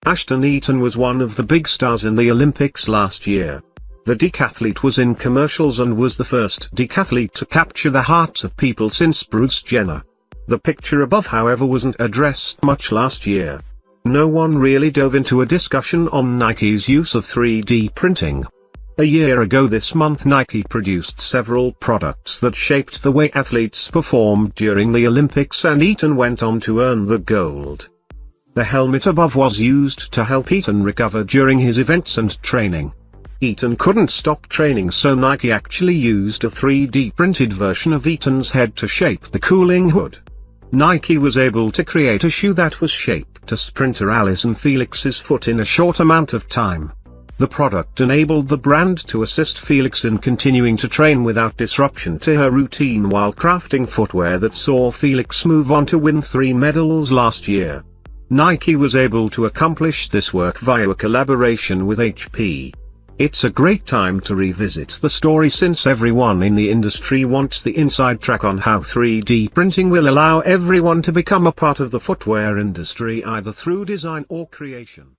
Ashton Eaton was one of the big stars in the Olympics last year. The Decathlete was in commercials and was the first decathlete to capture the hearts of people since Bruce Jenner. The picture above, however, wasn't addressed much last year. No one really dove into a discussion on Nike's use of 3D printing. A year ago this month, Nike produced several products that shaped the way athletes performed during the Olympics, and Eaton went on to earn the gold. The helmet above was used to help Eaton recover during his events and training. Eaton couldn't stop training, so Nike actually used a 3D printed version of Eaton's head to shape the cooling hood. Nike was able to create a shoe that was shaped to sprinter Allyson Felix's foot in a short amount of time. The product enabled the brand to assist Felix in continuing to train without disruption to her routine while crafting footwear that saw Felix move on to win 3 medals last year. Nike was able to accomplish this work via a collaboration with HP. It's a great time to revisit the story, since everyone in the industry wants the inside track on how 3D printing will allow everyone to become a part of the footwear industry, either through design or creation.